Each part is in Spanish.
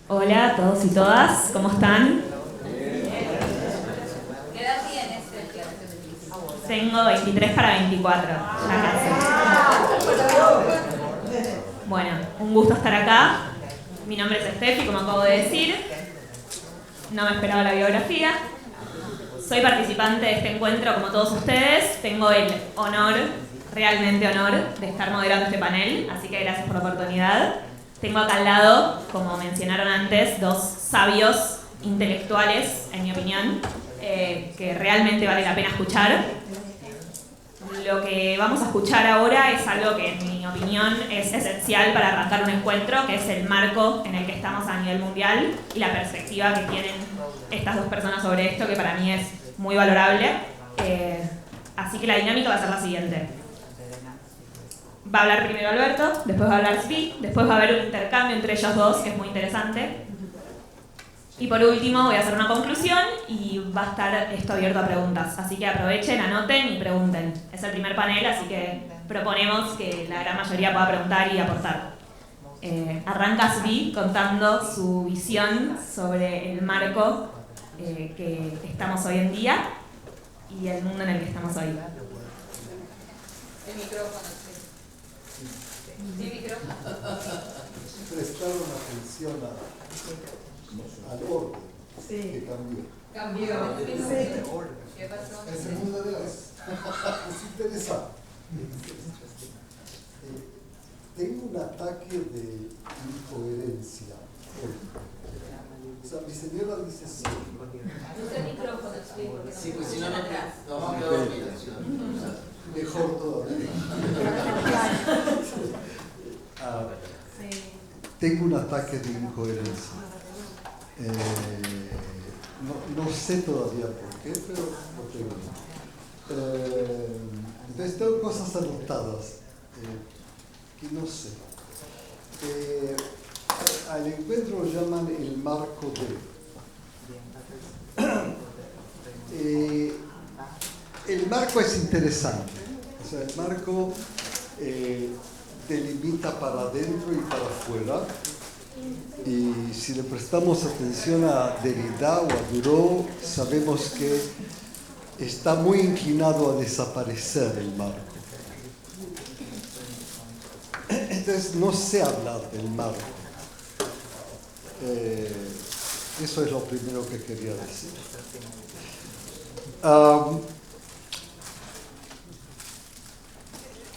Hola a todos y todas, ¿cómo están? ¿Qué edad tienes? Tengo 23 para 24, ya casi. Bueno, un gusto estar acá. Mi nombre es Estefi, como acabo de decir. No me esperaba la biografía. Soy participante de este encuentro como todos ustedes. Tengo el honor, realmente honor, de estar moderando este panel, así que gracias por la oportunidad. Tengo acá al lado, como mencionaron antes, dos sabios intelectuales, en mi opinión, que realmente vale la pena escuchar. Lo que vamos a escuchar ahora es algo que, en mi opinión, es esencial para arrancar un encuentro, que es el marco en el que estamos a nivel mundial y la perspectiva que tienen estas dos personas sobre esto, que para mí es muy valorable. Así que la dinámica va a ser la siguiente. Va a hablar primero Alberto, después va a hablar Svi, después va a haber un intercambio entre ellos dos, que es muy interesante. Y por último voy a hacer una conclusión y va a estar esto abierto a preguntas. Así que aprovechen, anoten y pregunten. Es el primer panel, así que proponemos que la gran mayoría pueda preguntar y aportar. Arranca Svi contando su visión sobre el marco que estamos hoy en día y el mundo en el que estamos hoy. El micrófono, sí. Sí, micrófono. Prestaron atención al orden que cambió. Cambió. Sí. ¿Qué pasó? En segunda vez es interesante. Tengo un ataque de incoherencia. O sea, mi señora dice sí. Usa el micrófono, sí, porque Sí, pues si no, atrás. nos vamos a quedar dormidos. Mejor todavía. Tengo un ataque de incoherencia. No sé todavía por qué, pero lo tengo. Entonces tengo cosas anotadas que no sé. Al encuentro lo llaman el marco de. El marco es interesante. O sea, el marco delimita para adentro y para afuera. Y si le prestamos atención a Derrida o a Thoreau, sabemos que está muy inclinado a desaparecer el marco. Entonces no sé hablar del marco. Eso es lo primero que quería decir.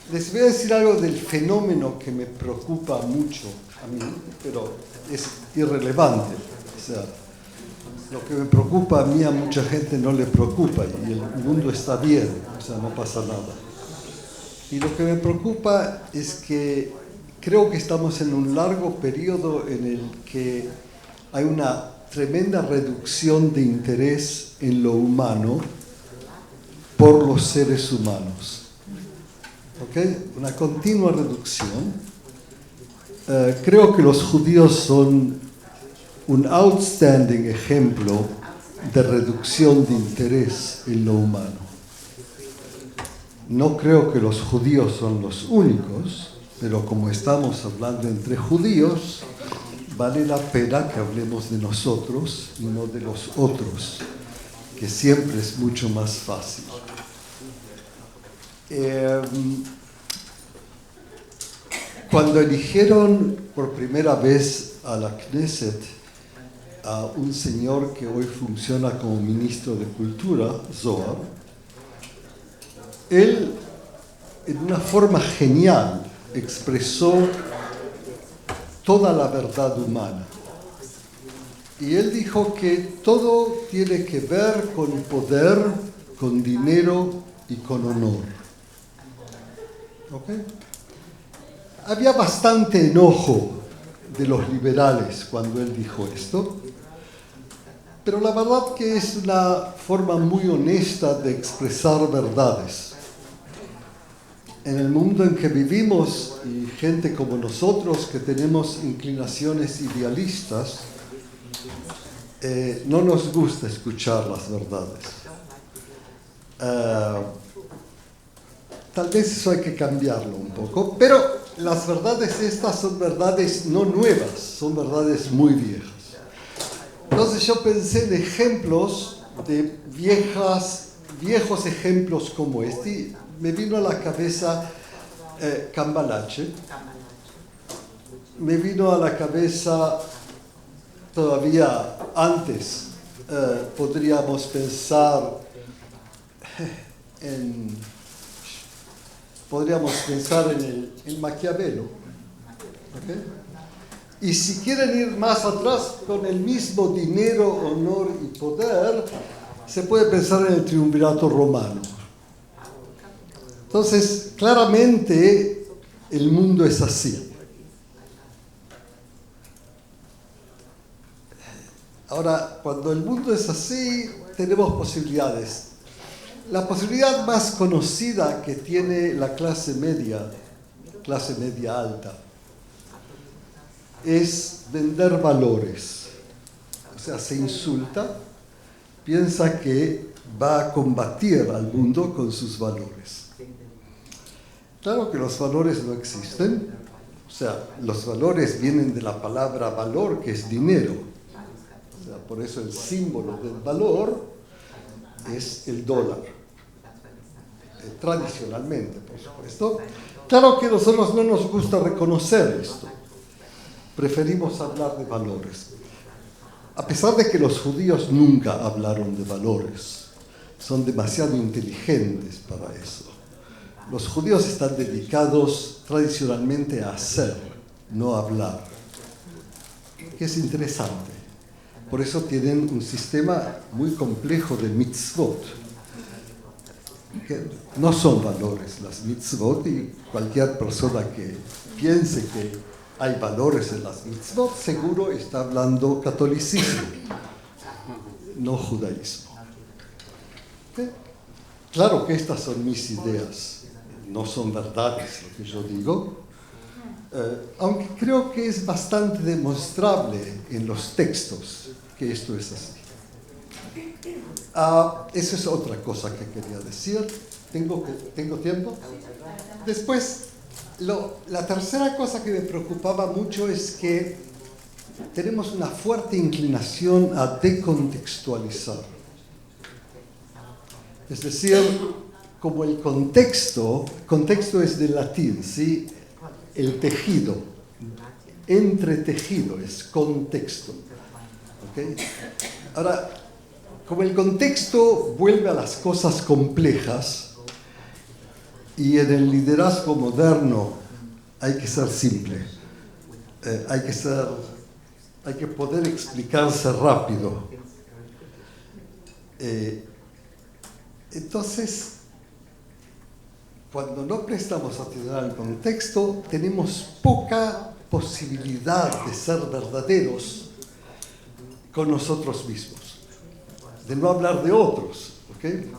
Les voy a decir algo del fenómeno que me preocupa mucho a mí, pero es irrelevante. O sea, lo que me preocupa a mí a mucha gente no le preocupa y el mundo está bien, o sea, no pasa nada. Y lo que me preocupa es que creo que estamos en un largo periodo en el que hay una tremenda reducción de interés en lo humano por los seres humanos. ¿Okay? Una continua reducción. Creo que los judíos son un outstanding ejemplo de reducción de interés en lo humano. No creo que los judíos son los únicos, pero como estamos hablando entre judíos, vale la pena que hablemos de nosotros y no de los otros, que siempre es mucho más fácil. Cuando eligieron por primera vez a la Knesset a un señor que hoy funciona como ministro de Cultura, Zohar, él en una forma genial expresó toda la verdad humana. Y él dijo que todo tiene que ver con poder, con dinero y con honor. ¿Okay? Había bastante enojo de los liberales cuando él dijo esto, pero la verdad que es una forma muy honesta de expresar verdades. En el mundo en que vivimos, y gente como nosotros que tenemos inclinaciones idealistas, no nos gusta escuchar las verdades. Tal vez eso hay que cambiarlo un poco, pero las verdades estas son verdades no nuevas, son verdades muy viejas. Entonces yo pensé en ejemplos de viejos ejemplos como este. Me vino a la cabeza Cambalache. Me vino a la cabeza todavía antes. Podríamos pensar en Maquiavelo. ¿Okay? Y si quieren ir más atrás, con el mismo dinero, honor y poder, se puede pensar en el triunvirato romano. Entonces, claramente, el mundo es así. Ahora, cuando el mundo es así, tenemos posibilidades. La posibilidad más conocida que tiene la clase media alta, es vender valores. O sea, se insulta, piensa que va a combatir al mundo con sus valores. Claro que los valores no existen. O sea, los valores vienen de la palabra valor, que es dinero. O sea, por eso el símbolo del valor es el dólar. Tradicionalmente, por supuesto. Claro que a nosotros no nos gusta reconocer esto. Preferimos hablar de valores. A pesar de que los judíos nunca hablaron de valores, son demasiado inteligentes para eso. Los judíos están dedicados tradicionalmente a hacer, no a hablar, que es interesante. Por eso tienen un sistema muy complejo de mitzvot, que no son valores las mitzvot, y cualquier persona que piense que hay valores en las mitzvot, seguro está hablando catolicismo, no judaísmo. ¿Okay? Claro que estas son mis ideas, no son verdades lo que yo digo, aunque creo que es bastante demostrable en los textos que esto es así. Eso es otra cosa que quería decir. ¿Tengo tiempo? Después, la tercera cosa que me preocupaba mucho es que tenemos una fuerte inclinación a decontextualizar. Es decir, como el contexto es del latín, ¿sí? El tejido, entretejido, es contexto. ¿Okay? Ahora, como el contexto vuelve a las cosas complejas, y en el liderazgo moderno hay que ser simple, hay que poder explicarse rápido. Entonces, cuando no prestamos atención al contexto, tenemos poca posibilidad de ser verdaderos con nosotros mismos, de no hablar de otros, ¿okay?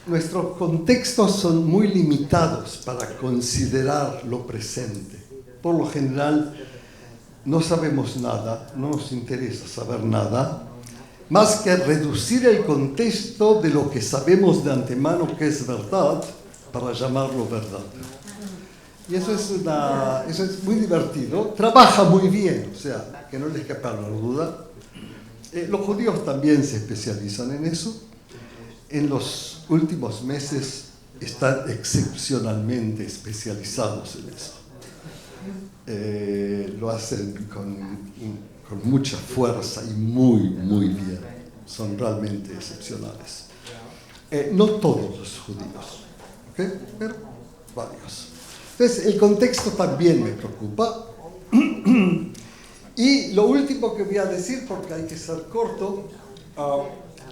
Nuestros contextos son muy limitados para considerar lo presente. Por lo general, no sabemos nada, no nos interesa saber nada, más que reducir el contexto de lo que sabemos de antemano que es verdad, para llamarlo verdad. Y eso es muy divertido, trabaja muy bien, o sea, que no les quepa la duda. Los judíos también se especializan en eso. En los últimos meses están excepcionalmente especializados en eso. Lo hacen con mucha fuerza y muy, muy bien. Son realmente excepcionales. No todos los judíos, ¿okay? Pero varios. Entonces, el contexto también me preocupa. Y lo último que voy a decir, porque hay que ser corto,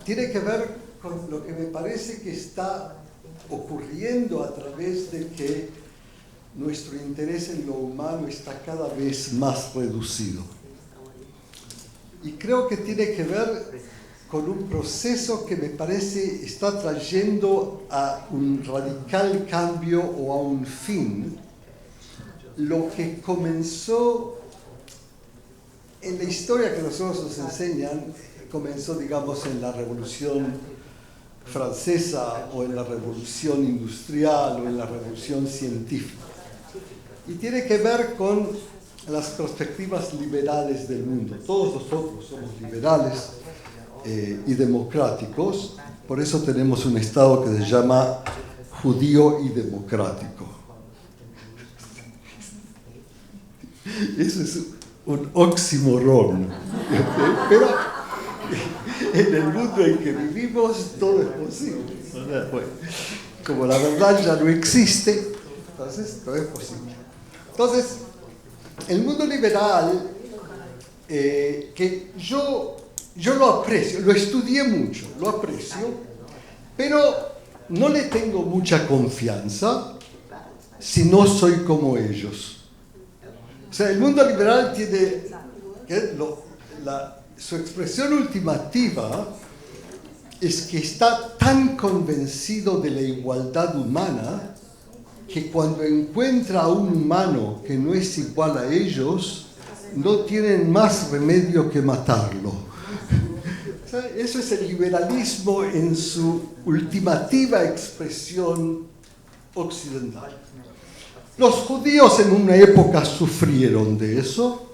tiene que ver con lo que me parece que está ocurriendo a través de que nuestro interés en lo humano está cada vez más reducido. Y creo que tiene que ver con un proceso que me parece está trayendo a un radical cambio o a un fin lo que comenzó en la historia que nosotros nos enseñan. Comenzó, digamos, en la Revolución Francesa o en la Revolución Industrial o en la Revolución Científica. Y tiene que ver con las perspectivas liberales del mundo. Todos nosotros somos liberales y democráticos, por eso tenemos un Estado que se llama judío y democrático. Eso es un oxímoron, pero en el mundo en que vivimos todo es posible. Bueno, como la verdad ya no existe, entonces todo es posible. Entonces, el mundo liberal, que yo lo aprecio, lo estudié mucho, lo aprecio, pero no le tengo mucha confianza si no soy como ellos. O sea, el mundo liberal tiene su expresión ultimativa es que está tan convencido de la igualdad humana que cuando encuentra a un humano que no es igual a ellos, no tienen más remedio que matarlo. O sea, eso es el liberalismo en su ultimativa expresión occidental. Los judíos en una época sufrieron de eso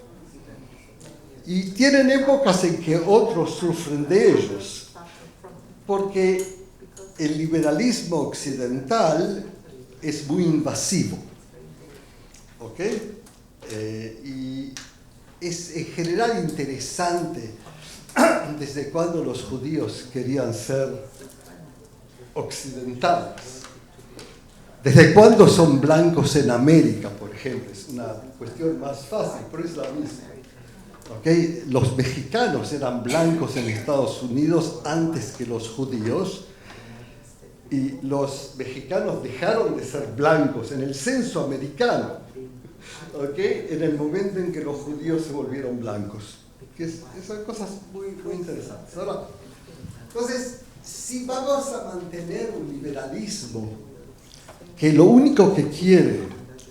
y tienen épocas en que otros sufren de ellos, porque el liberalismo occidental es muy invasivo, ¿ok? Y es en general interesante desde cuando los judíos querían ser occidentales. ¿Desde cuándo son blancos en América, por ejemplo? Es una cuestión más fácil, pero es la misma. ¿Okay? Los mexicanos eran blancos en Estados Unidos antes que los judíos, y los mexicanos dejaron de ser blancos en el censo americano, ¿okay? En el momento en que los judíos se volvieron blancos. Son cosas muy, muy interesantes. Ahora, entonces, si vamos a mantener un liberalismo que lo único que quiere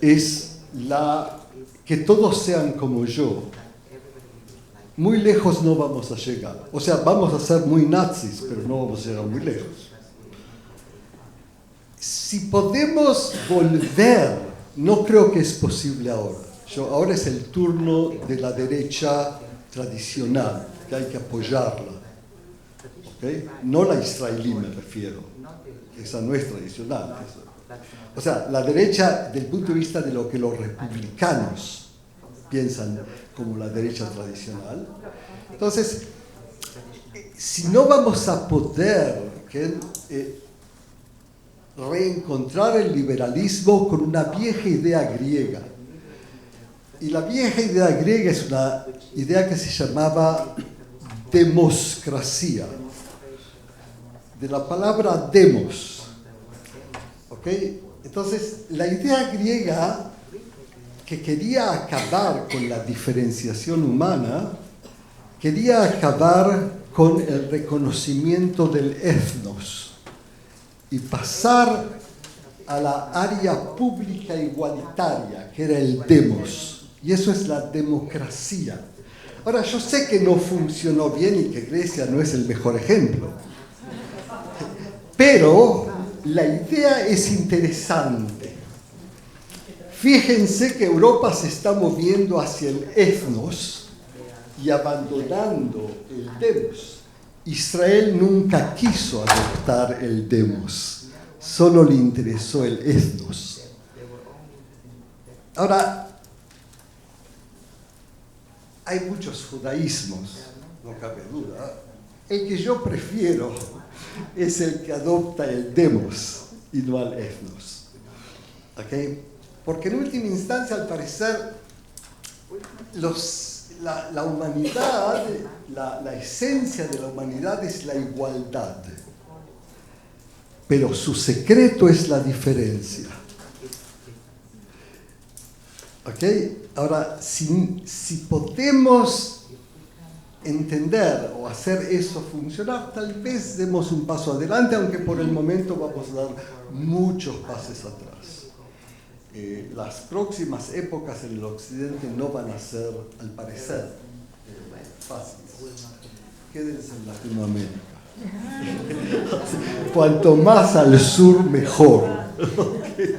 es que todos sean como yo, muy lejos no vamos a llegar. O sea, vamos a ser muy nazis, pero no vamos a llegar muy lejos. Si podemos volver, no creo que es posible ahora. Ahora es el turno de la derecha tradicional, que hay que apoyarla. ¿Okay? No la israelí me refiero, esa no es tradicional. O sea, la derecha del punto de vista de lo que los republicanos piensan como la derecha tradicional. Entonces, si no vamos a poder reencontrar el liberalismo con una vieja idea griega, y la vieja idea griega es una idea que se llamaba demoscracia, de la palabra demos. ¿Okay? Entonces, la idea griega que quería acabar con la diferenciación humana, quería acabar con el reconocimiento del etnos y pasar a la área pública igualitaria, que era el demos. Y eso es la democracia. Ahora, yo sé que no funcionó bien y que Grecia no es el mejor ejemplo, pero la idea es interesante. Fíjense que Europa se está moviendo hacia el etnos y abandonando el demos. Israel nunca quiso adoptar el demos, solo le interesó el etnos. Ahora, hay muchos judaísmos, no cabe duda. El que yo prefiero es el que adopta el demos y no al etnos. ¿Okay? Porque en última instancia, al parecer, la humanidad, la esencia de la humanidad es la igualdad. Pero su secreto es la diferencia. ¿Okay? Ahora, si podemos entender o hacer eso funcionar, tal vez demos un paso adelante, aunque por el momento vamos a dar muchos pasos atrás. Las próximas épocas en el occidente no van a ser, al parecer, fáciles. Quédense en Latinoamérica. Cuanto más al sur, mejor. ¿Okay?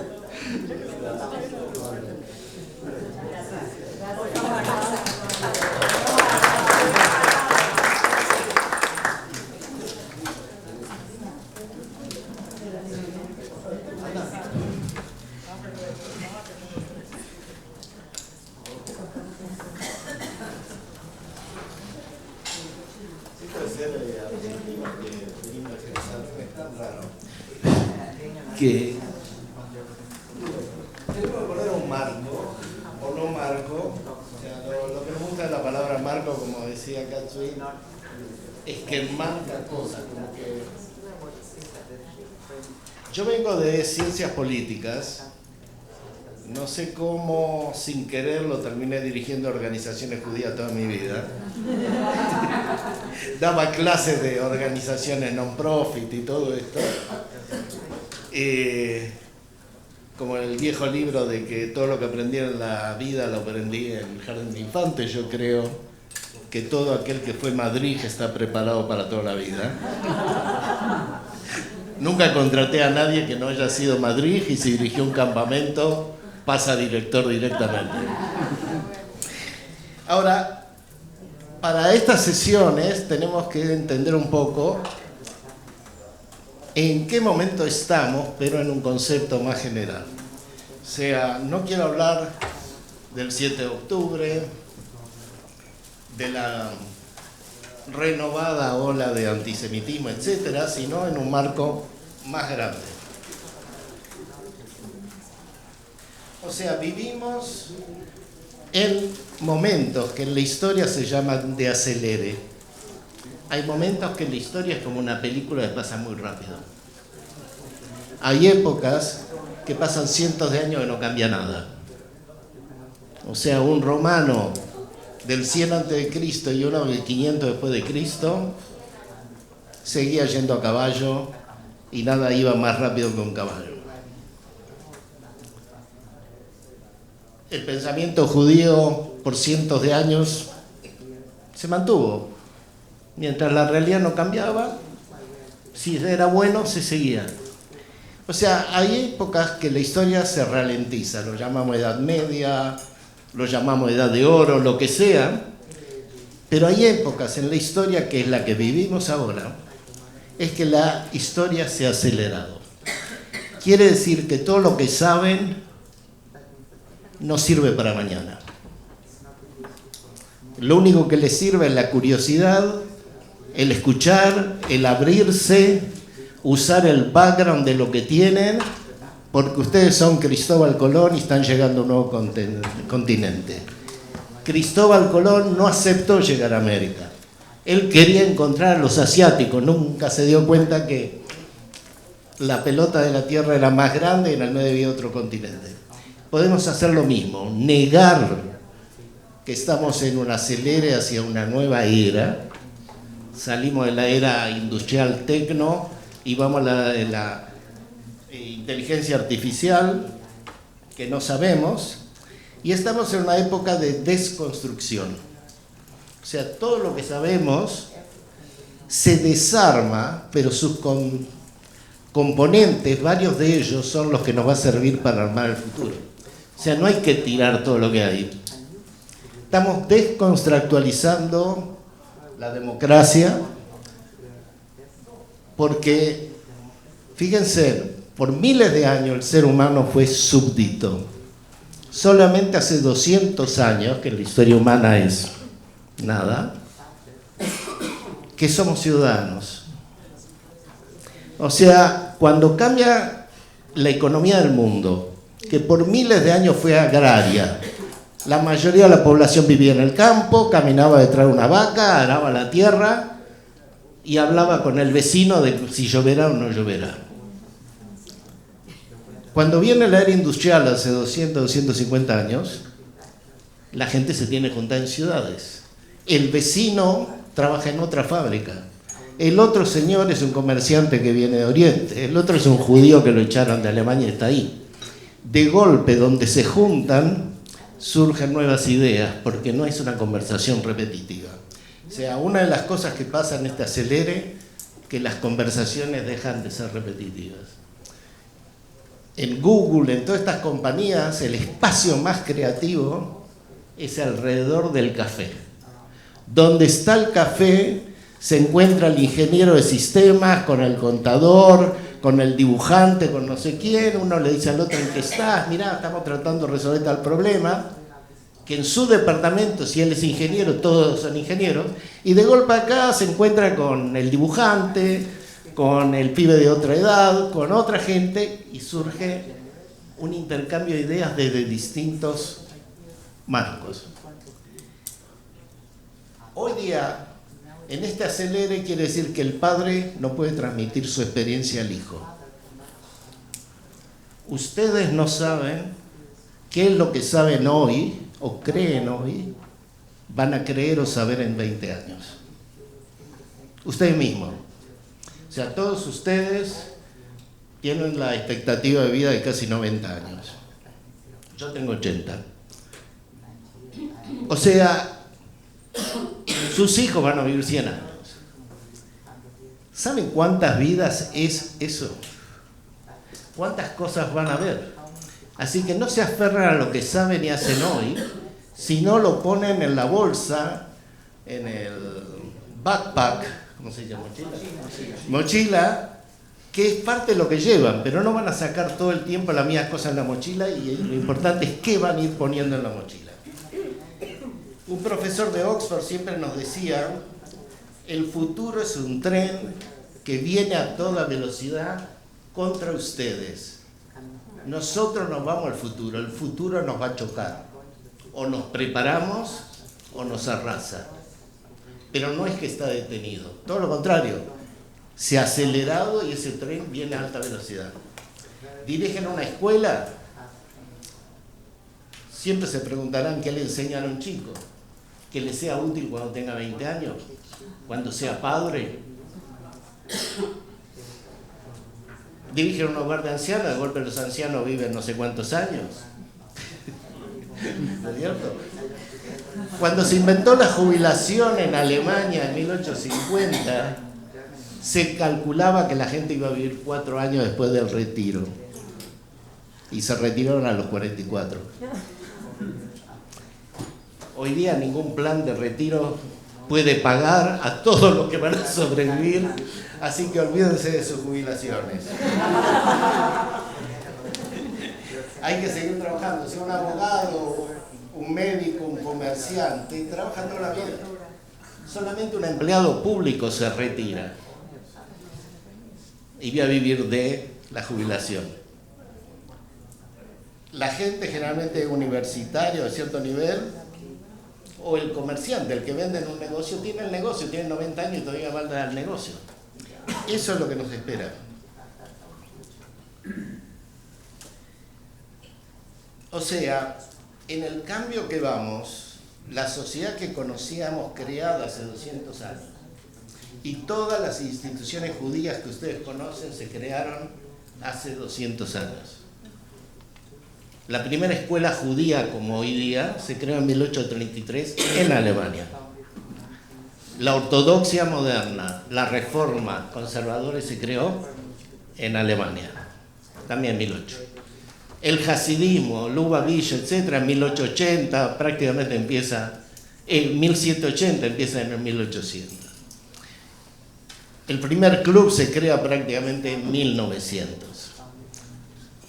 que tengo que poner un marco, o no marco. O sea, lo que me gusta de la palabra marco, como decía Katsui, es que marca cosas, como que... Yo vengo de ciencias políticas, no sé cómo, sin quererlo, terminé dirigiendo organizaciones judías toda mi vida. Daba clases de organizaciones non-profit y todo esto. Como el viejo libro de que todo lo que aprendí en la vida lo aprendí en el jardín de infantes, yo creo que todo aquel que fue Madrid está preparado para toda la vida. Nunca contraté a nadie que no haya sido Madrid y si dirigió un campamento pasa a director directamente. Ahora, para estas sesiones tenemos que entender un poco en qué momento estamos, pero en un concepto más general. O sea, no quiero hablar del 7 de octubre, de la renovada ola de antisemitismo, etcétera, sino en un marco más grande. O sea, vivimos en momentos que en la historia se llaman de acelere. Hay momentos que en la historia es como una película que pasa muy rápido. Hay épocas que pasan cientos de años y no cambia nada. O sea, un romano del 100 a.C. y uno del 500 después de Cristo seguía yendo a caballo y nada iba más rápido que un caballo. El pensamiento judío por cientos de años se mantuvo. Mientras la realidad no cambiaba, si era bueno, se seguía. O sea, hay épocas que la historia se ralentiza, lo llamamos Edad Media, lo llamamos Edad de Oro, lo que sea, pero hay épocas en la historia, que es la que vivimos ahora, es que la historia se ha acelerado. Quiere decir que todo lo que saben no sirve para mañana. Lo único que les sirve es la curiosidad, el escuchar, el abrirse, usar el background de lo que tienen, porque ustedes son Cristóbal Colón y están llegando a un nuevo continente. Cristóbal Colón no aceptó llegar a América. Él quería encontrar a los asiáticos, nunca se dio cuenta que la pelota de la Tierra era más grande y en el medio había otro continente. Podemos hacer lo mismo, negar que estamos en un acelere hacia una nueva era. Salimos de la era industrial tecno y vamos a la inteligencia artificial, que no sabemos, y estamos en una época de desconstrucción. O sea, todo lo que sabemos se desarma, pero sus componentes, varios de ellos, son los que nos va a servir para armar el futuro. O sea, no hay que tirar todo lo que hay. Estamos desconstructualizando la democracia, porque, fíjense, por miles de años el ser humano fue súbdito. Solamente hace 200 años, que la historia humana es nada, que somos ciudadanos. O sea, cuando cambia la economía del mundo, que por miles de años fue agraria, la mayoría de la población vivía en el campo, caminaba detrás de una vaca, araba la tierra y hablaba con el vecino de si lloverá o no lloverá. Cuando viene la era industrial hace 200, 250 años, la gente se tiene que juntar en ciudades. El vecino trabaja en otra fábrica. El otro señor es un comerciante que viene de Oriente. El otro es un judío que lo echaron de Alemania y está ahí. De golpe, donde se juntan, surgen nuevas ideas, porque no es una conversación repetitiva. O sea, una de las cosas que pasa en este acelere, que las conversaciones dejan de ser repetitivas. En Google, en todas estas compañías, el espacio más creativo es alrededor del café. Donde está el café, se encuentra el ingeniero de sistemas con el contador, con el dibujante, con no sé quién. Uno le dice al otro: ¿en qué estás? Mirá, estamos tratando de resolver tal problema. Que en su departamento, si él es ingeniero, todos son ingenieros. Y de golpe acá se encuentra con el dibujante, con el pibe de otra edad, con otra gente, y surge un intercambio de ideas desde distintos marcos. Hoy día, en este acelere quiere decir que el padre no puede transmitir su experiencia al hijo. Ustedes no saben qué es lo que saben hoy, o creen hoy, van a creer o saber en 20 años. Ustedes mismos. O sea, todos ustedes tienen la expectativa de vida de casi 90 años. Yo tengo 80. O sea, sus hijos van a vivir 100 años. ¿Saben cuántas vidas es eso? ¿Cuántas cosas van a ver? Así que no se aferran a lo que saben y hacen hoy, sino lo ponen en la bolsa, en el backpack, ¿cómo se llama? Mochila, que es parte de lo que llevan, pero no van a sacar todo el tiempo las mismas cosas en la mochila, y lo importante es qué van a ir poniendo en la mochila. Un profesor de Oxford siempre nos decía, el futuro es un tren que viene a toda velocidad contra ustedes. Nosotros nos vamos al futuro, el futuro nos va a chocar. O nos preparamos o nos arrasa. Pero no es que está detenido, todo lo contrario, se ha acelerado y ese tren viene a alta velocidad. Dirigen una escuela, siempre se preguntarán qué le enseñan a un chico, que le sea útil cuando tenga 20 años, cuando sea padre. Dirigen un hogar de ancianos, de golpe los ancianos viven no sé cuántos años. ¿No es cierto? Cuando se inventó la jubilación en Alemania en 1850, se calculaba que la gente iba a vivir 4 años después del retiro. Y se retiraron a los 44. Hoy día ningún plan de retiro puede pagar a todos los que van a sobrevivir, así que olvídense de sus jubilaciones. Hay que seguir trabajando, sea un abogado, un médico, un comerciante, trabaja toda la vida. Solamente un empleado público se retira y va a vivir de la jubilación. La gente generalmente universitario de cierto nivel, o el comerciante, el que vende en un negocio, tiene el negocio, tiene 90 años y todavía va a dar el negocio. Eso es lo que nos espera. O sea, en el cambio que vamos, la sociedad que conocíamos creada hace 200 años y todas las instituciones judías que ustedes conocen se crearon hace 200 años. La primera escuela judía como hoy día se creó en 1833 en Alemania. La ortodoxia moderna, la reforma conservadora se creó en Alemania, también en 1800. El hasidismo, Lubavitch, etc., en 1880 prácticamente empieza, en 1780 empieza en el 1800. El primer club se crea prácticamente en 1900.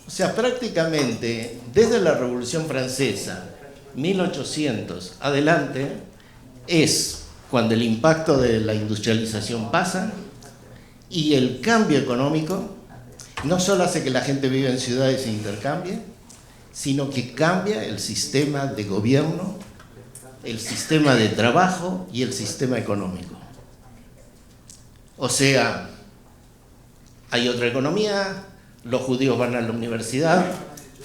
O sea, prácticamente desde la Revolución Francesa, 1800 adelante, es cuando el impacto de la industrialización pasa y el cambio económico no solo hace que la gente viva en ciudades e intercambie, sino que cambia el sistema de gobierno, el sistema de trabajo y el sistema económico. O sea, hay otra economía, los judíos van a la universidad,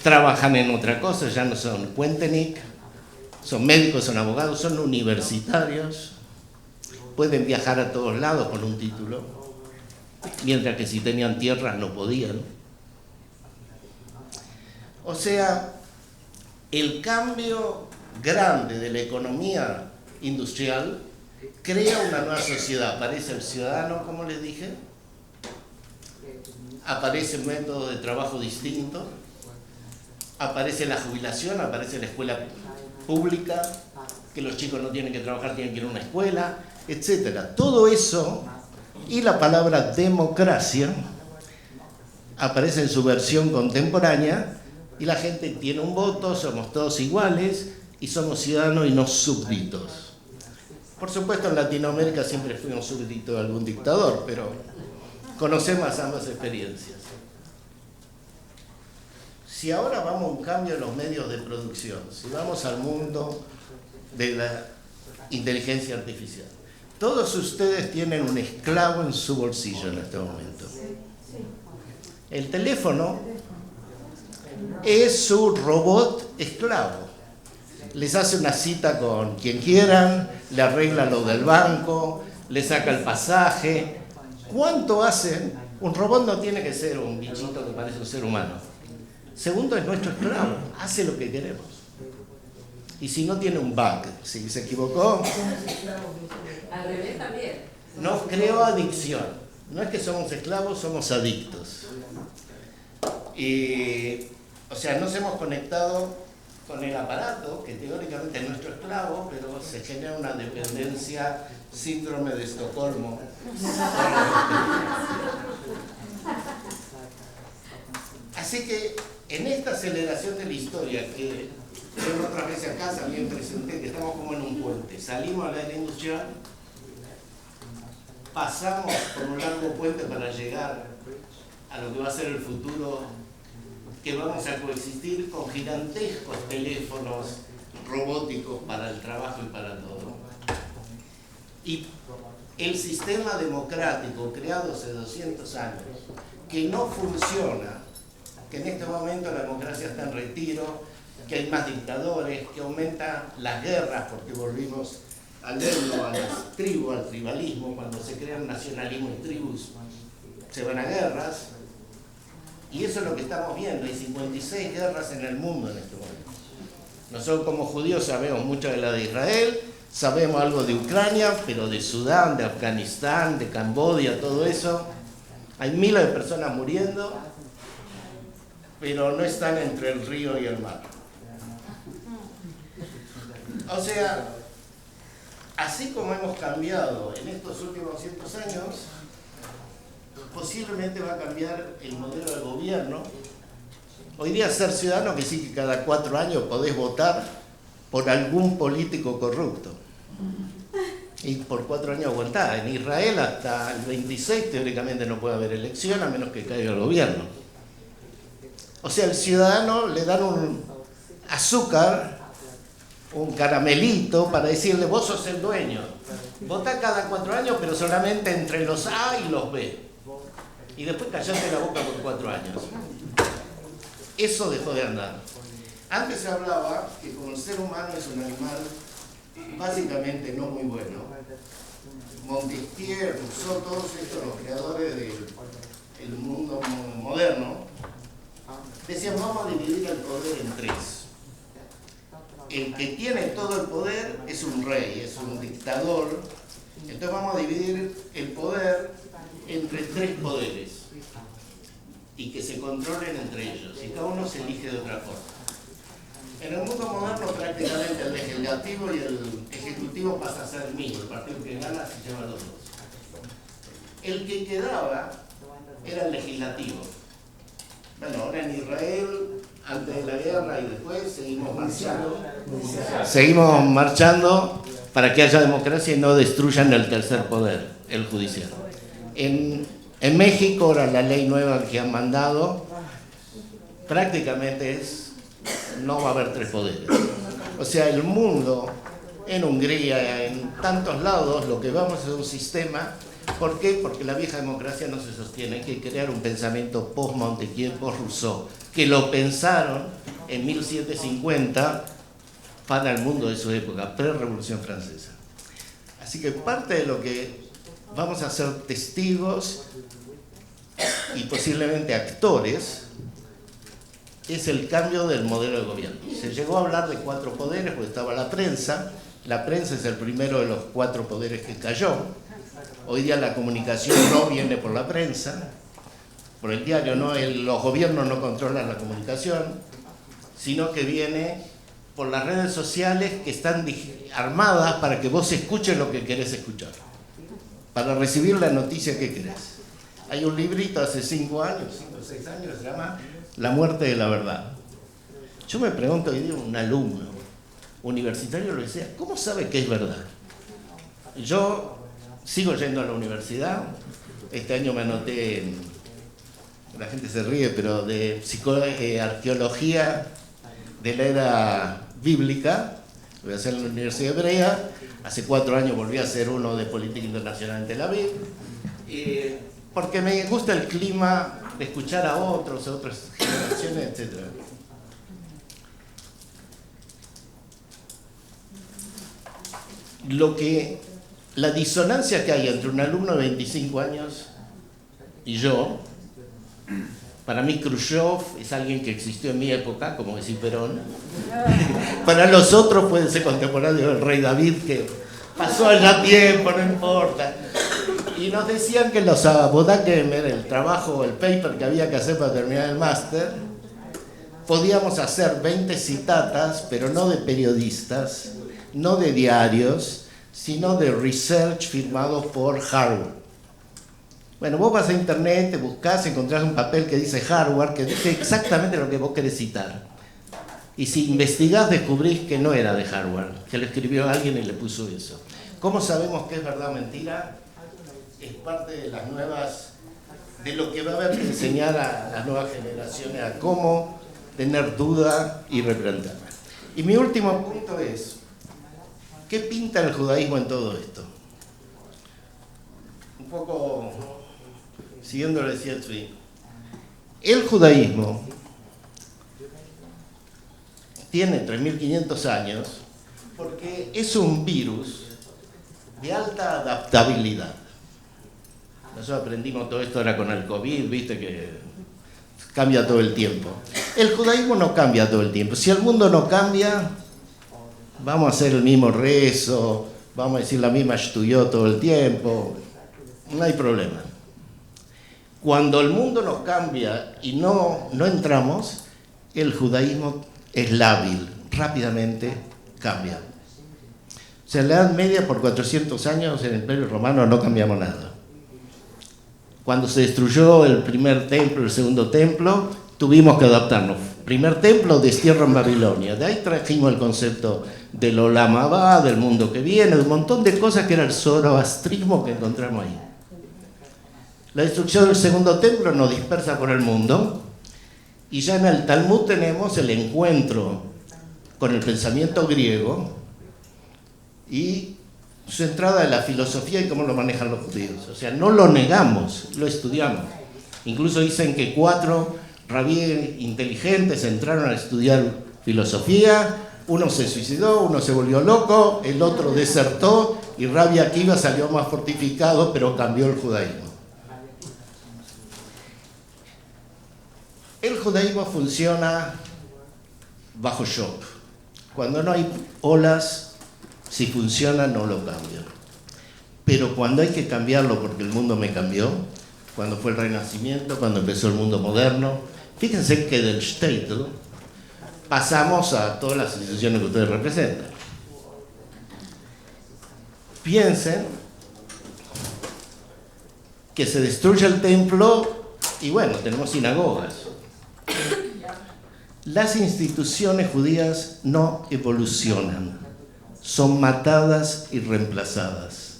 trabajan en otra cosa, ya no son cuentenik, son médicos, son abogados, son universitarios, pueden viajar a todos lados con un título, mientras que si tenían tierras no podían. O sea, el cambio grande de la economía industrial crea una nueva sociedad. Aparece el ciudadano, como les dije, aparece un método de trabajo distinto, aparece la jubilación, aparece la escuela pública, que los chicos no tienen que trabajar, tienen que ir a una escuela, etc. Todo eso y la palabra democracia aparece en su versión contemporánea y la gente tiene un voto, somos todos iguales y somos ciudadanos y no súbditos. Por supuesto en Latinoamérica siempre fuimos súbditos de algún dictador, pero conocemos ambas experiencias. Si ahora vamos a un cambio en los medios de producción, si vamos al mundo de la inteligencia artificial, todos ustedes tienen un esclavo en su bolsillo en este momento. El teléfono es su robot esclavo. Les hace una cita con quien quieran, le arregla lo del banco, le saca el pasaje. ¿Cuánto hacen? Un robot no tiene que ser un bichito que parece un ser humano. Segundo, es nuestro esclavo, hace lo que queremos. Y si no tiene un bug, si se equivocó, Al revés también. no creo adicción. No es que somos esclavos, somos adictos. Y, o sea, nos hemos conectado con el aparato, que teóricamente es nuestro esclavo, pero se genera una dependencia, síndrome de Estocolmo. Así que en esta aceleración de la historia, que yo otras veces acá también presenté, que estamos como en un puente, salimos a la era industrial, pasamos por un largo puente para llegar a lo que va a ser el futuro, que vamos a coexistir con gigantescos teléfonos robóticos para el trabajo y para todo. Y el sistema democrático creado hace 200 años, que no funciona, que en este momento la democracia está en retiro, que hay más dictadores, que aumentan las guerras, porque volvimos al eno, a las tribus, al tribalismo, cuando se crean nacionalismos y tribus, se van a guerras. Y eso es lo que estamos viendo, hay 56 guerras en el mundo en este momento. Nosotros como judíos sabemos mucho de la de Israel, sabemos algo de Ucrania, pero de Sudán, de Afganistán, de Camboya, todo eso. Hay miles de personas muriendo, pero no están entre el río y el mar. O sea, así como hemos cambiado en estos últimos 200 años, posiblemente va a cambiar el modelo de gobierno. Hoy día ser ciudadano que sí que cada 4 años podés votar por algún político corrupto. Y por 4 años aguantás. En Israel hasta el 26 teóricamente no puede haber elección a menos que caiga el gobierno. O sea, al ciudadano le dan un azúcar, un caramelito para decirle vos sos el dueño. Votá cada 4 años pero solamente entre los A y los B. Y después callate la boca por 4 años. Eso dejó de andar. Antes se hablaba que como el ser humano es un animal básicamente no muy bueno, Montesquieu, Rousseau, todos estos los creadores del mundo moderno, decían vamos a dividir el poder en 3. El que tiene todo el poder es un rey, es un dictador. Entonces vamos a dividir el poder entre 3 poderes y que se controlen entre ellos y cada uno se elige de otra forma. En el mundo moderno prácticamente el legislativo y el ejecutivo pasa a ser el mismo, el partido que gana se lleva los dos. El que quedaba era el legislativo. Bueno, ahora en Israel, antes de la guerra y después, seguimos marchando para que haya democracia y no destruyan el tercer poder, el judicial. En México, ahora la ley nueva que han mandado, prácticamente no va a haber 3 poderes. O sea, el mundo, en Hungría, en tantos lados, lo que vamos es un sistema. ¿Por qué? Porque la vieja democracia no se sostiene. Hay que crear un pensamiento post-Montesquieu, post-Rousseau, que lo pensaron en 1750 para el mundo de su época, pre-Revolución Francesa. Así que parte de lo que vamos a ser testigos y posiblemente actores es el cambio del modelo de gobierno. Se llegó a hablar de 4 poderes porque estaba la prensa. La prensa es el primero de los 4 poderes que cayó. Hoy día la comunicación no viene por la prensa, por el diario, no, los gobiernos no controlan la comunicación, sino que viene por las redes sociales que están armadas para que vos escuches lo que querés escuchar, para recibir la noticia que querés. Hay un librito hace 5 años, 5 o 6 años, se llama La muerte de la verdad. Yo me pregunto hoy día un alumno universitario, lo que sea, ¿cómo sabe que es verdad? Yo sigo yendo a la universidad, Este año me anoté, la gente se ríe, pero de arqueología de la era bíblica, lo voy a hacer en la Universidad Hebrea. Hace 4 años volví a hacer uno de política internacional en Tel Aviv, porque me gusta el clima de escuchar a otros, a otras generaciones, etc. La disonancia que hay entre un alumno de 25 años y yo, para mí Khrushchev es alguien que existió en mi época, como decía Perón. Para los otros puede ser contemporáneo del rey David, que pasó ya tiempo, no importa. Y nos decían que los Abodakemer, el trabajo, el paper que había que hacer para terminar el máster, podíamos hacer 20 citatas, pero no de periodistas, no de diarios, sino de research firmados por Harvard. Bueno, vos vas a internet, te buscás, encontrás un papel que dice Harvard, que dice exactamente lo que vos querés citar. Y si investigás, descubrís que no era de Harvard, que lo escribió alguien y le puso eso. ¿Cómo sabemos que es verdad o mentira? Es parte de las nuevas, de lo que va a haber que enseñar a las nuevas generaciones a cómo tener duda y replantearla. Y mi último punto es, ¿qué pinta el judaísmo en todo esto? Un poco siguiendo lo que decía Tzvi. El judaísmo tiene 3.500 años porque es un virus de alta adaptabilidad. Nosotros aprendimos todo esto ahora con el COVID, viste que cambia todo el tiempo. El judaísmo no cambia todo el tiempo. Si el mundo no cambia, vamos a hacer el mismo rezo, vamos a decir la misma shtuyot todo el tiempo, no hay problema. Cuando el mundo nos cambia y no entramos, el judaísmo es lábil, rápidamente cambia. O sea, en la Edad Media, por 400 años, en el Imperio Romano no cambiamos nada. Cuando se destruyó el primer templo, el segundo templo, tuvimos que adaptarnos. Primer templo, destierro en Babilonia. De ahí trajimos el concepto del Olam Haba, del mundo que viene, de un montón de cosas que era el zoroastrismo que encontramos ahí. La destrucción del segundo templo nos dispersa por el mundo y ya en el Talmud tenemos el encuentro con el pensamiento griego y su entrada en la filosofía y cómo lo manejan los judíos. O sea, no lo negamos, lo estudiamos. Incluso dicen que 4 rabíes inteligentes entraron a estudiar filosofía, uno se suicidó, uno se volvió loco, el otro desertó y Rabbi Akiva salió más fortificado, pero cambió el judaísmo. El judaísmo funciona bajo shock. Cuando no hay olas, si funciona no lo cambio. Pero cuando hay que cambiarlo porque el mundo me cambió, cuando fue el Renacimiento, cuando empezó el mundo moderno, fíjense que del Shtetl pasamos a todas las instituciones que ustedes representan. Piensen que se destruye el templo y bueno, tenemos sinagogas. Las instituciones judías no evolucionan, son matadas y reemplazadas.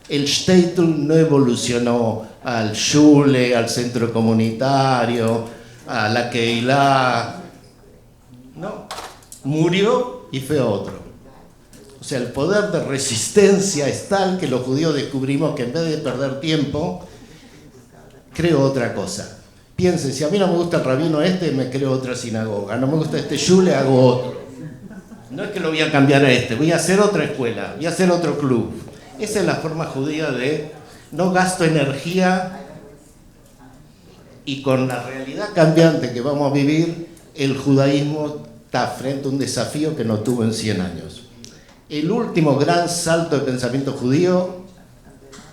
El Shtetl no evolucionó al shule, al centro comunitario, a la Keilah. No, murió y fue otro. O sea, el poder de resistencia es tal que los judíos descubrimos que en vez de perder tiempo, creo otra cosa. Piensen, si a mí no me gusta el rabino me creo otra sinagoga. No me gusta este shule, hago otro. No es que lo voy a cambiar a voy a hacer otra escuela, voy a hacer otro club. Esa es la forma judía de no gasto energía y con la realidad cambiante que vamos a vivir, el judaísmo está frente a un desafío que no tuvo en 100 años. El último gran salto de pensamiento judío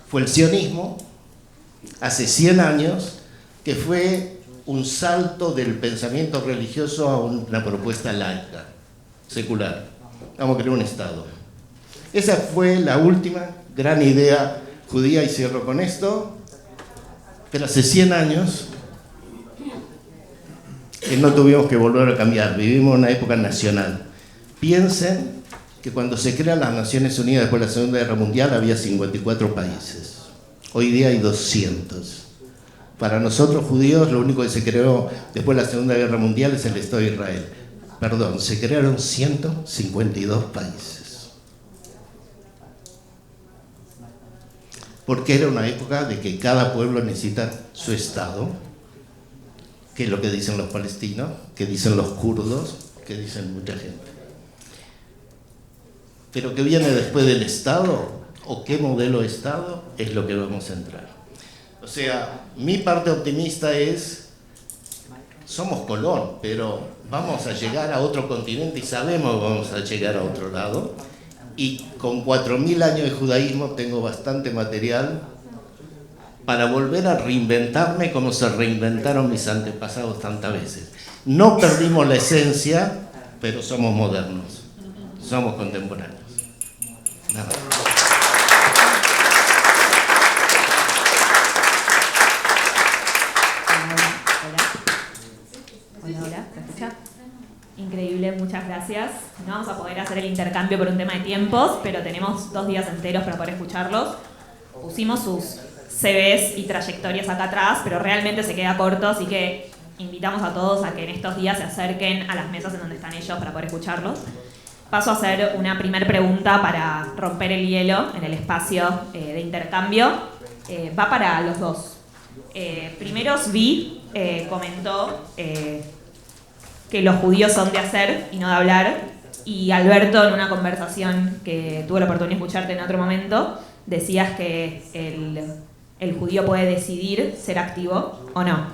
fue el sionismo, hace 100 años, que fue un salto del pensamiento religioso a una propuesta laica, secular. Vamos a crear un Estado. Esa fue la última gran idea judía y cierro con esto. Pero hace 100 años que no tuvimos que volver a cambiar. Vivimos en una época nacional. Piensen que cuando se crean las Naciones Unidas después de la Segunda Guerra Mundial había 54 países. Hoy día hay 200. Para nosotros judíos, lo único que se creó después de la Segunda Guerra Mundial es el Estado de Israel. Perdón, se crearon 152 países. Porque era una época de que cada pueblo necesita su Estado, que es lo que dicen los palestinos, que dicen los kurdos, que dicen mucha gente. Pero ¿qué viene después del Estado? ¿O qué modelo de Estado? Es lo que vamos a entrar. O sea, mi parte optimista es, somos Colón, pero vamos a llegar a otro continente y sabemos que vamos a llegar a otro lado. Y con 4.000 años de judaísmo tengo bastante material para volver a reinventarme como se reinventaron mis antepasados tantas veces. No perdimos la esencia, pero somos modernos, somos contemporáneos. Nada. Hola, ¿se escucha? Increíble, muchas gracias. No vamos a poder hacer el intercambio por un tema de tiempos, pero tenemos 2 días enteros para poder escucharlos. Pusimos sus CVs y trayectorias acá atrás, pero realmente se queda corto, así que invitamos a todos a que en estos días se acerquen a las mesas en donde están ellos para poder escucharlos. Paso a hacer una primera pregunta para romper el hielo en el espacio de intercambio. Va para los dos. Primero, Zvi comentó que los judíos son de hacer y no de hablar, y Alberto, en una conversación que tuve la oportunidad de escucharte en otro momento, decías que el judío puede decidir ser activo o no,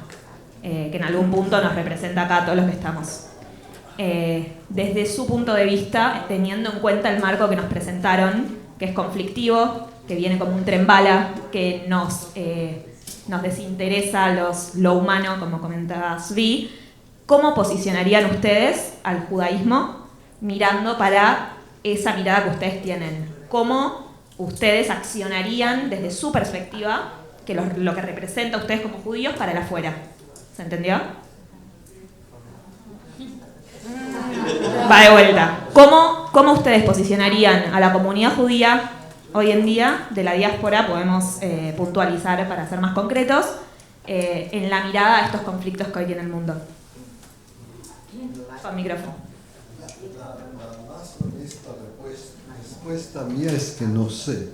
que en algún punto nos representa acá a todos los que estamos. Desde su punto de vista, teniendo en cuenta el marco que nos presentaron, que es conflictivo, que viene como un tren bala, que nos desinteresa lo humano, como comentaba Zvi, ¿cómo posicionarían ustedes al judaísmo mirando para esa mirada que ustedes tienen? ¿Cómo ustedes accionarían desde su perspectiva, que lo que representa a ustedes como judíos, para el afuera? ¿Se entendió? Va de vuelta. ¿Cómo ustedes posicionarían a la comunidad judía hoy en día, de la diáspora, podemos puntualizar para ser más concretos, en la mirada a estos conflictos que hoy tiene el mundo? Con micrófono. La más honesta respuesta mía es que no sé.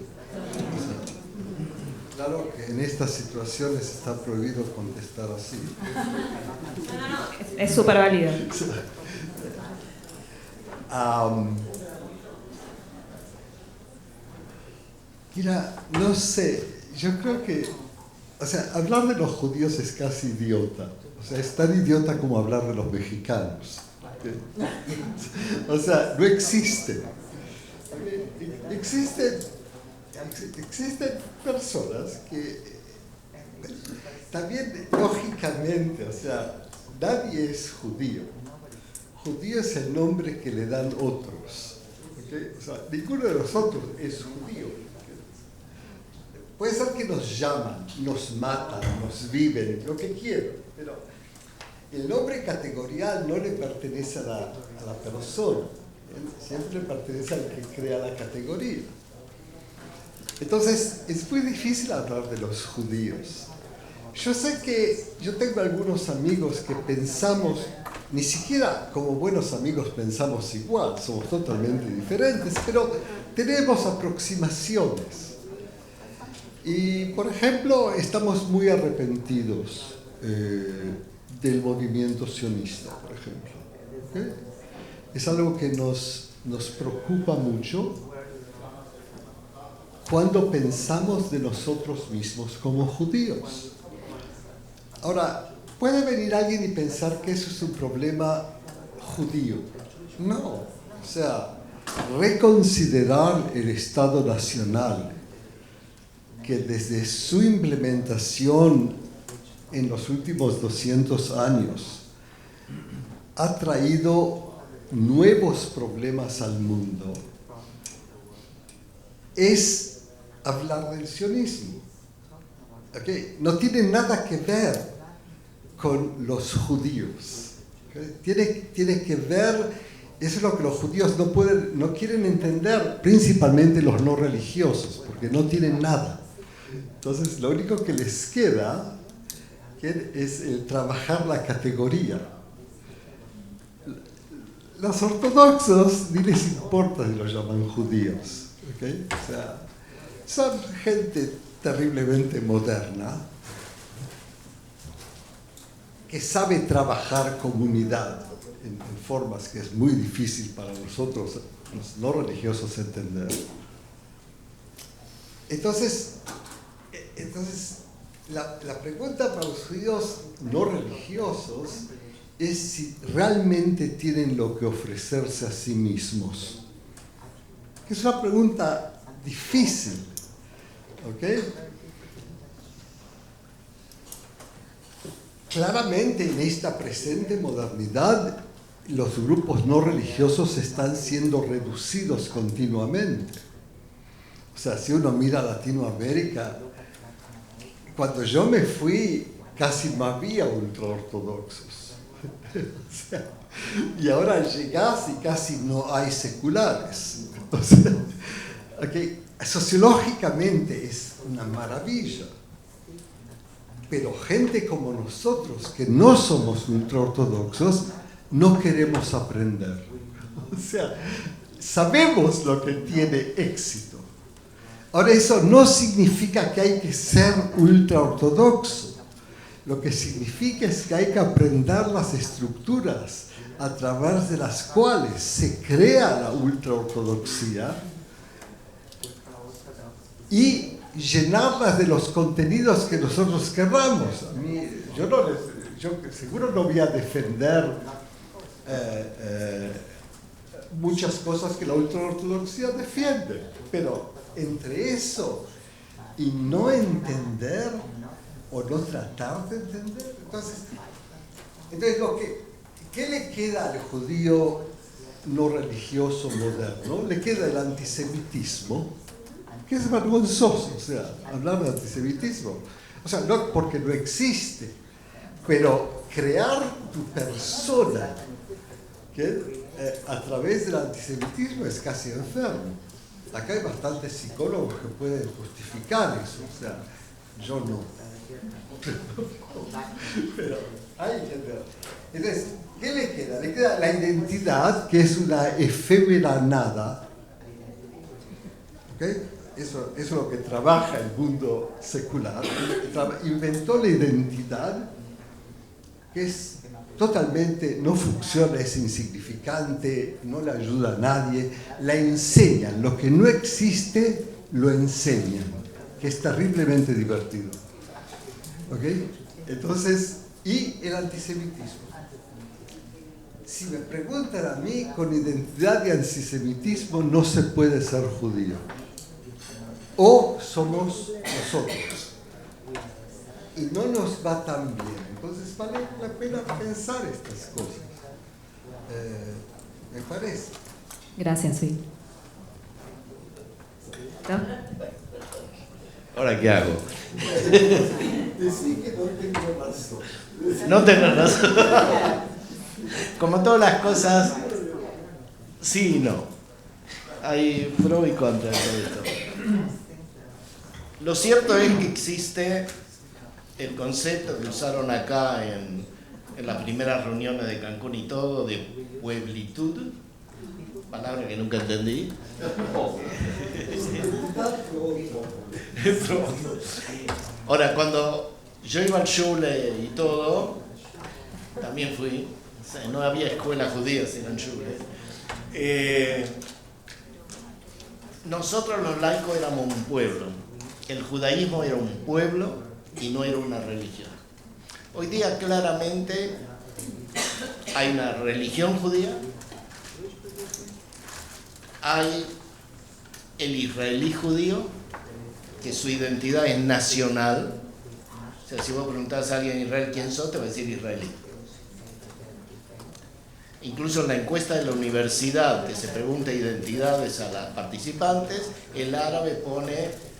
Claro que en estas situaciones está prohibido contestar así. No, es súper válido. Mira, no sé, yo creo que, o sea, hablar de los judíos es casi idiota. O sea, es tan idiota como hablar de los mexicanos. O sea, no existen. Existen personas que también, lógicamente, o sea, nadie es judío. Judío es el nombre que le dan otros. ¿Okay? O sea, ninguno de nosotros es judío. Puede ser que nos llaman, nos matan, nos viven, lo que quieran, pero el nombre categorial no le pertenece a la persona, siempre le pertenece al que crea la categoría. Entonces, es muy difícil hablar de los judíos. Yo sé que yo tengo algunos amigos que pensamos, ni siquiera como buenos amigos pensamos igual, somos totalmente diferentes, pero tenemos aproximaciones. Y, por ejemplo, estamos muy arrepentidos del movimiento sionista, por ejemplo. ¿Okay? Es algo que nos preocupa mucho cuando pensamos de nosotros mismos como judíos. Ahora, ¿puede venir alguien y pensar que eso es un problema judío? No. O sea, reconsiderar el Estado Nacional, que desde su implementación en los últimos 200 años ha traído nuevos problemas al mundo, es hablar del sionismo. ¿Okay? No tiene nada que ver con los judíos. ¿Okay? Tiene que ver, eso es lo que los judíos no quieren entender, principalmente los no religiosos, porque no tienen nada. Entonces, lo único que les queda es el trabajar la categoría. Los ortodoxos ni les importa si los llaman judíos, ¿okay? O sea, son gente terriblemente moderna que sabe trabajar comunidad en formas que es muy difícil para nosotros, los no religiosos, entender. Entonces la pregunta para los judíos no religiosos es si realmente tienen lo que ofrecerse a sí mismos. Que es una pregunta difícil, ¿ok? Claramente en esta presente modernidad los grupos no religiosos están siendo reducidos continuamente. O sea, si uno mira Latinoamérica, cuando yo me fui casi no había ultraortodoxos. O sea, y ahora llegás y casi no hay seculares. O sea, okay, sociológicamente es una maravilla. Pero gente como nosotros, que no somos ultraortodoxos, no queremos aprender. O sea, sabemos lo que tiene éxito. Ahora, eso no significa que hay que ser ultraortodoxo. Lo que significa es que hay que aprender las estructuras a través de las cuales se crea la ultraortodoxia y llenarlas de los contenidos que nosotros querramos. A mí, yo seguro no voy a defender muchas cosas que la ultraortodoxia defiende, pero entre eso y no entender o no tratar de entender, entonces ¿qué le queda al judío no religioso moderno? Le queda el antisemitismo, que es vergonzoso, o sea, hablar de antisemitismo. O sea, no porque no existe, pero crear tu persona a través del antisemitismo es casi enfermo. Acá hay bastantes psicólogos que pueden justificar eso, o sea, yo no. Pero hay que ver. Entonces, ¿qué le queda? Le queda la identidad, que es una efímera nada. ¿Okay? Eso es lo que trabaja el mundo secular. Inventó la identidad, que es totalmente, no funciona, es insignificante, no le ayuda a nadie. La enseñan, lo que no existe lo enseñan, que es terriblemente divertido. ¿Ok? Entonces, y el antisemitismo. Si me preguntan a mí, con identidad y antisemitismo no se puede ser judío. O somos nosotros. Y no nos va tan bien. Entonces vale la pena pensar estas cosas. Me parece. Gracias, sí. ¿No? ¿Ahora qué hago? Decí que no tengo razón. No tengo razón. Como todas las cosas, sí y no. Hay pro y contra de todo esto. Lo cierto es que existe el concepto que usaron acá en las primeras reuniones de Cancún y todo, de pueblitud, palabra que nunca entendí. Ahora, cuando yo iba al shule y todo, también fui, o sea, no había escuelas judías, eran shules. Nosotros los laicos éramos un pueblo. El judaísmo era un pueblo y no era una religión. Hoy día claramente hay una religión judía, hay el israelí judío, que su identidad es nacional. O sea, si vos preguntás a alguien en Israel quién sos, te va a decir israelí. Incluso en la encuesta de la universidad, que se pregunta identidades a las participantes, el árabe pone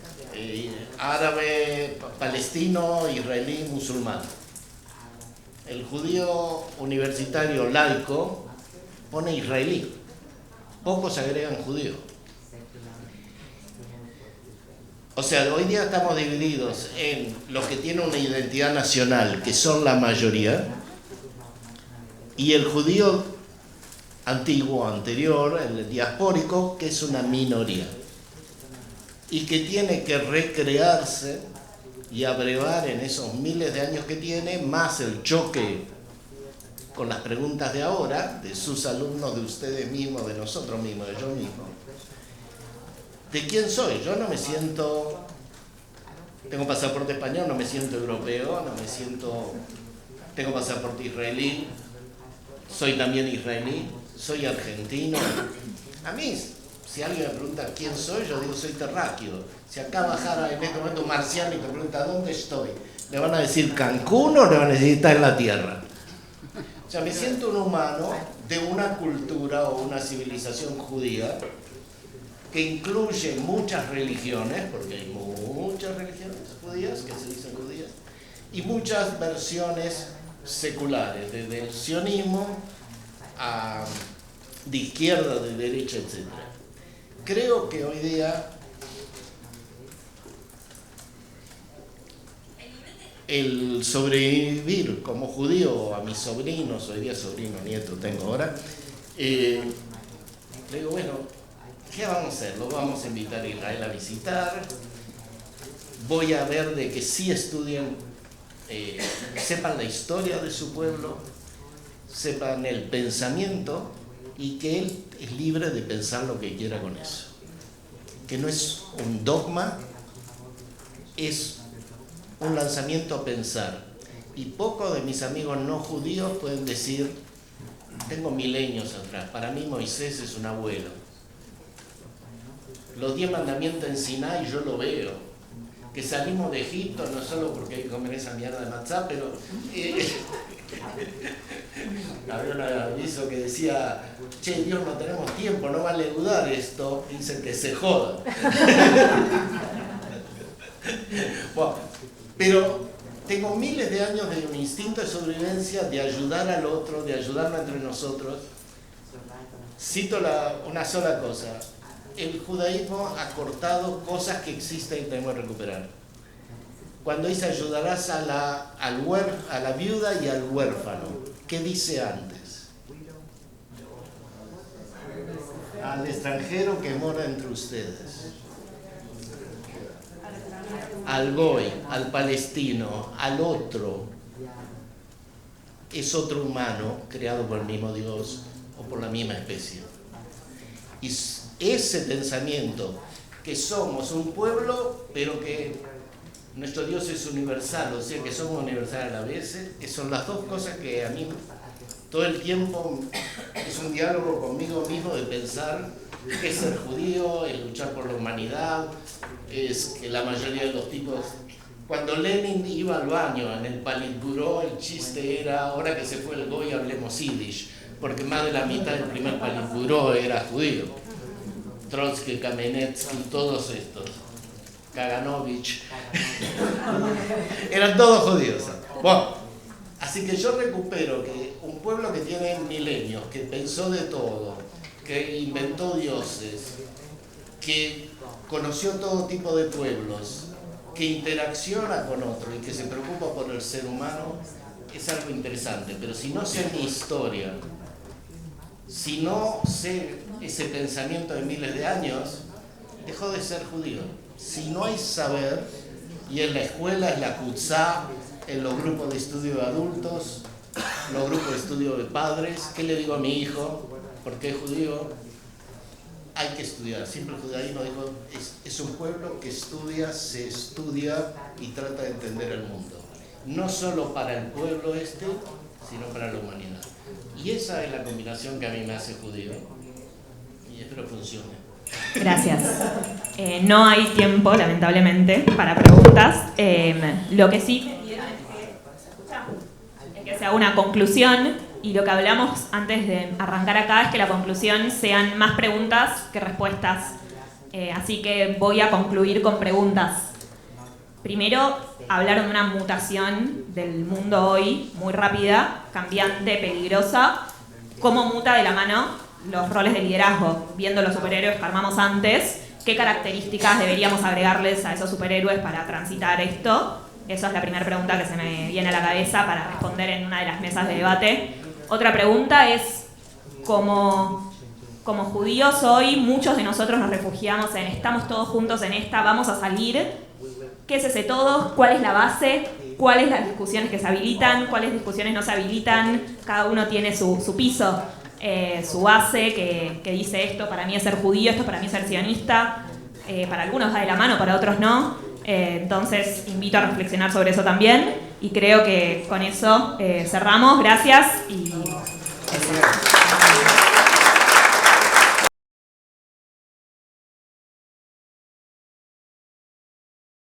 árabe, palestino, israelí, musulmán. El judío universitario laico pone israelí. Pocos agregan judío. O sea, hoy día estamos divididos en los que tienen una identidad nacional, que son la mayoría, y el judío antiguo, anterior, el diaspórico, que es una minoría, y que tiene que recrearse y abrevar en esos miles de años que tiene, más el choque con las preguntas de ahora, de sus alumnos, de ustedes mismos, de nosotros mismos, de yo mismo. ¿De quién soy? Yo no me siento, tengo pasaporte español, no me siento europeo, tengo pasaporte israelí, soy también israelí, soy argentino. A mí, si alguien me pregunta quién soy, yo digo soy terráqueo. Si acá bajara en este momento un marciano y te pregunta ¿dónde estoy? ¿Le van a decir Cancún o le van a decir está en la Tierra? O sea, me siento un humano de una cultura o una civilización judía que incluye muchas religiones, porque hay muchas religiones judías que se dicen judías, y muchas versiones seculares, desde el sionismo de izquierda, de derecha, etc. Creo que hoy día el sobrevivir como judío a mis sobrinos, hoy día sobrino, nieto tengo ahora, le digo, bueno, ¿qué vamos a hacer? Lo vamos a invitar a Israel a visitar, voy a ver de que sí estudien, sepan la historia de su pueblo, sepan el pensamiento y que él es libre de pensar lo que quiera con eso. Que no es un dogma, es un lanzamiento a pensar. Y pocos de mis amigos no judíos pueden decir, tengo milenios atrás, para mí Moisés es un abuelo. Los 10 mandamientos en Sinai yo lo veo. Que salimos de Egipto no solo porque hay que comer esa mierda de matzá, pero había un aviso que decía, che, Dios, no tenemos tiempo, no vale dudar esto, dicen que se joda. Bueno, pero tengo miles de años de un instinto de sobrevivencia, de ayudar al otro, de ayudarnos entre nosotros. Cito una sola cosa. El judaísmo ha cortado cosas que existen y tenemos que recuperar. Cuando dice ayudarás a la viuda y al huérfano, ¿qué dice antes? Al extranjero que mora entre ustedes. Al goy, al palestino, al otro. Es otro humano creado por el mismo Dios o por la misma especie. Y ese pensamiento que somos un pueblo, pero que nuestro Dios es universal, o sea que somos universales a la vez, son las dos cosas que a mí todo el tiempo es un diálogo conmigo mismo de pensar qué es ser judío, es luchar por la humanidad, es que la mayoría de los tipos, cuando Lenin iba al baño en el Politburó, el chiste era, ahora que se fue el Goy hablemos Yiddish, porque más de la mitad del primer Politburó era judío. Trotsky, Kamenetsky, todos estos, Kaganovich, eran todos judíos. Bueno, así que yo recupero que un pueblo que tiene milenios, que pensó de todo, que inventó dioses, que conoció todo tipo de pueblos, que interacciona con otro y que se preocupa por el ser humano, es algo interesante. Pero si no sé mi historia, si no sé ese pensamiento de miles de años, dejó de ser judío. Si no hay saber, y en la escuela, en la kutzá, en los grupos de estudio de adultos, los grupos de estudio de padres, ¿qué le digo a mi hijo? ¿Por qué es judío? Hay que estudiar. Siempre el judaísmo dijo, es un pueblo que estudia, se estudia y trata de entender el mundo. No solo para el pueblo sino para la humanidad. Y esa es la combinación que a mí me hace judío. Y espero funcione. Gracias. No hay tiempo, lamentablemente, para preguntas. Lo que sí es que se haga una conclusión, y lo que hablamos antes de arrancar acá es que la conclusión sean más preguntas que respuestas. Así que voy a concluir con preguntas. Primero, hablaron de una mutación del mundo hoy, muy rápida, cambiante, peligrosa. ¿Cómo muta de la mano los roles de liderazgo? Viendo los superhéroes que armamos antes, ¿qué características deberíamos agregarles a esos superhéroes para transitar esto? Esa es la primera pregunta que se me viene a la cabeza para responder en una de las mesas de debate. Otra pregunta es, como judíos hoy, muchos de nosotros nos refugiamos en estamos todos juntos en esta, vamos a salir. ¿Qué es ese todos? ¿Cuál es la base? ¿Cuáles las discusiones que se habilitan? ¿Cuáles discusiones no se habilitan? Cada uno tiene su piso, su base que dice esto para mí es ser judío, esto para mí es ser sionista. Para algunos va de la mano, para otros no. Entonces invito a reflexionar sobre eso también y creo que con eso cerramos. Gracias y eso.